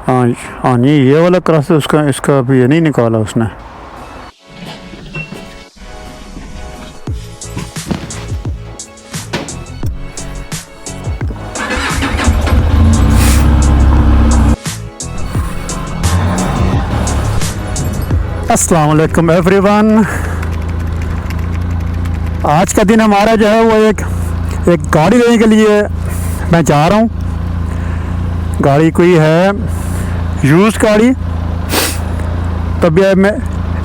हाँ हाँ, नहीं ये वाला क्रॉस है उसका, इसका अभी ये नहीं निकाला उसने। अस्सलाम वालेकुम एवरीवन। आज का दिन हमारा जो है वो एक गाड़ी लेने के लिए मैं जा रहा हूँ। गाड़ी कोई है यूज़ गाड़ी। तब यार मैं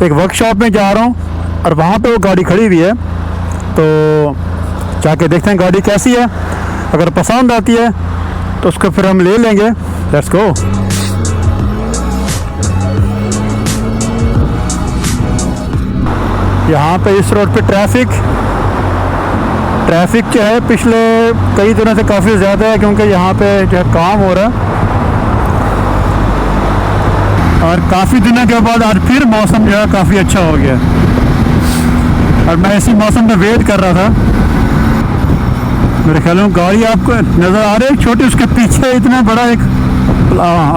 एक वर्कशॉप में जा रहा हूँ और वहाँ पे वो गाड़ी खड़ी हुई है, तो जाके देखते हैं गाड़ी कैसी है। अगर पसंद आती है तो उसको फिर हम ले लेंगे। Let's go. यहाँ पे इस रोड पे ट्रैफिक जो है पिछले कई दिनों से काफ़ी ज़्यादा है, क्योंकि यहाँ पे जो है काम हो रहा है। और काफ़ी दिनों के बाद आज फिर मौसम जो है काफ़ी अच्छा हो गया, और मैं इसी मौसम में वेट कर रहा था। मेरे ख्याल में गाड़ी आपको नज़र आ रही है छोटी, उसके पीछे इतना बड़ा एक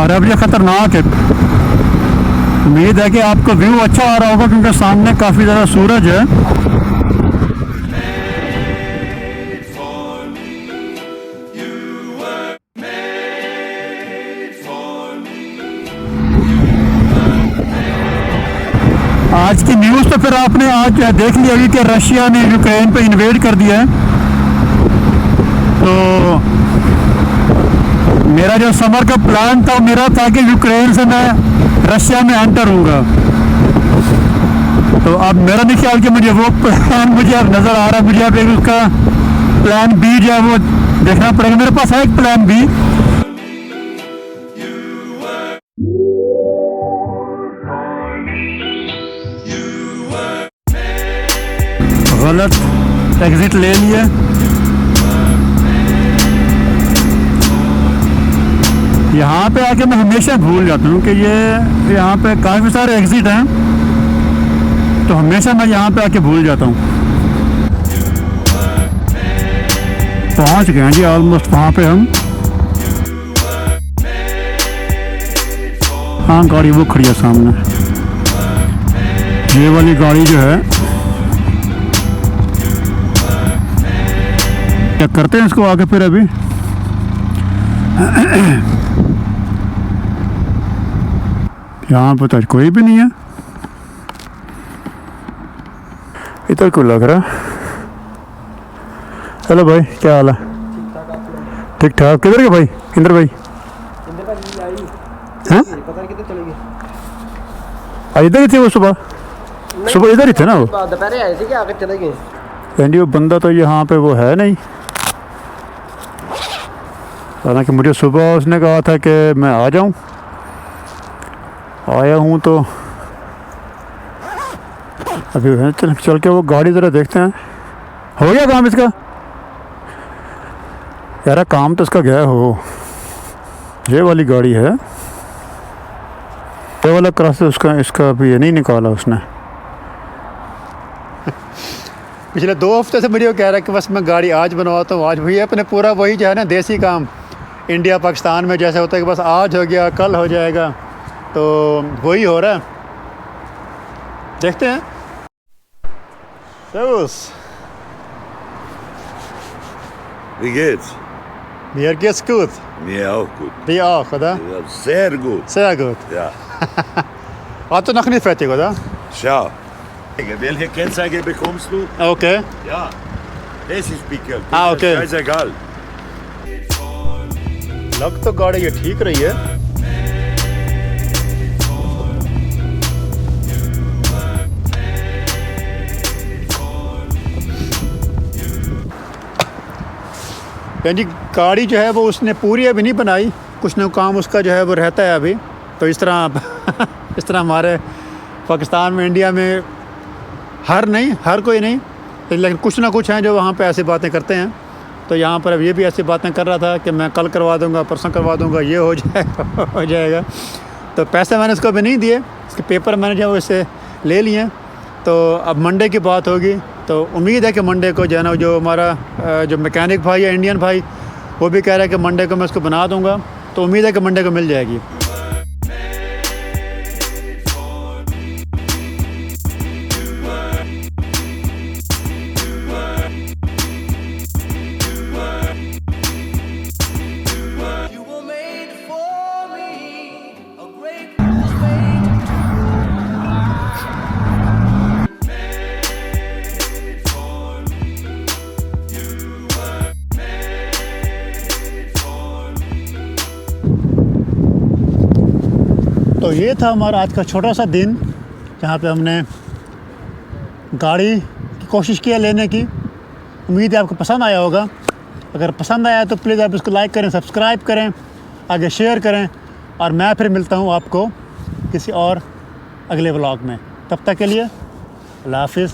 अरब ये ख़तरनाक है। उम्मीद है कि आपको व्यू अच्छा आ रहा होगा, क्योंकि सामने काफ़ी ज़्यादा सूरज है। आज की न्यूज़ तो फिर आपने आज देख लिया होगी कि रशिया ने यूक्रेन पे इन्वेड कर दिया है। तो मेरा जो समर का प्लान था मेरा था कि यूक्रेन से मैं रशिया में एंटर हूँगा। तो अब मेरा नहीं ख्याल कि मुझे वो प्लान मुझे अब नज़र आ रहा है। मुझे अब एक उसका प्लान बी जो है वो देखना पड़ेगा। मेरे पास है एक प्लान बी। गलत एग्जिट ले लिया। यहाँ पे आके मैं हमेशा भूल जाता हूँ कि ये यहाँ पे काफ़ी सारे एग्जिट हैं, तो हमेशा मैं यहाँ पे आके भूल जाता हूँ। पहुँच गए हैं जी ऑलमोस्ट वहाँ पे हम। हाँ, गाड़ी वो खड़ी है सामने। ये वाली गाड़ी जो है, क्या करते हैं इसको आगे फिर। अभी यहाँ पर तो कोई भी नहीं है। इधर क्यों लग रहा है। हेलो भाई, क्या हाल है? ठीक ठाक। किधर के भाई? इंदर भाई? हैं? इधर ही थे वो। सुबह इधर ही थे ना वो। दोपहर आए थे, क्या आकर चले गए? एंडी वो बंदा तो यहाँ पे वो है नहीं। हालांकि मुझे सुबह उसने कहा था कि मैं आ जाऊँ। आया हूँ तो अभी चल के वो गाड़ी ज़रा देखते हैं। हो गया काम इसका? यार काम तो इसका गया हो। ये वाली गाड़ी है, ये वाला क्रॉस है उसका, इसका अभी ये नहीं निकाला उसने। पिछले 2 हफ्ते से मुझे वो कह रहा है कि बस मैं गाड़ी आज बनवाता हूँ, आज हुई है। अपने पूरा वही जो है ना देसी काम, इंडिया पाकिस्तान में जैसे होता है कि बस आज हो गया कल हो जाएगा, तो वही हो रहा है। देखते हैं। Servus. Wie geht's? Mir geht's gut. Mir auch gut. Dir auch, oder? Ja, sehr gut. Sehr gut. Ja. Auto noch nicht fertig, oder? Schau. Welche Kennzeichen bekommst du? Okay. Ja. Das ist Pickel. Ah, okay. Scheißegal. लग तो गाड़ी ये ठीक रही है। जी गाड़ी जो है वो उसने पूरी अभी नहीं बनाई, कुछ ना काम उसका जो है वो रहता है अभी। तो इस तरह हमारे पाकिस्तान में, इंडिया में हर कोई नहीं, लेकिन कुछ ना कुछ हैं जो वहाँ पे ऐसी बातें करते हैं। तो यहाँ पर अब ये भी ऐसी बातें कर रहा था कि मैं कल करवा दूँगा, परसों करवा दूँगा, ये हो जाएगा हो जाएगा। तो पैसे मैंने उसको अभी नहीं दिए, इसके पेपर मैंने जो इससे ले लिए। तो अब मंडे की बात होगी, तो उम्मीद है कि मंडे को जो है ना, जो हमारा जो मैकेनिक भाई है इंडियन भाई, वो भी कह रहा है कि मंडे को मैं उसको बना दूँगा। तो उम्मीद है कि मंडे को मिल जाएगी। तो ये था हमारा आज का छोटा सा दिन, जहाँ पे हमने गाड़ी की कोशिश किया लेने की। उम्मीद है आपको पसंद आया होगा। अगर पसंद आया तो प्लीज़ आप इसको लाइक करें, सब्सक्राइब करें, आगे शेयर करें। और मैं फिर मिलता हूँ आपको किसी और अगले व्लॉग में। तब तक के लिए अल्लाह हाफिज़।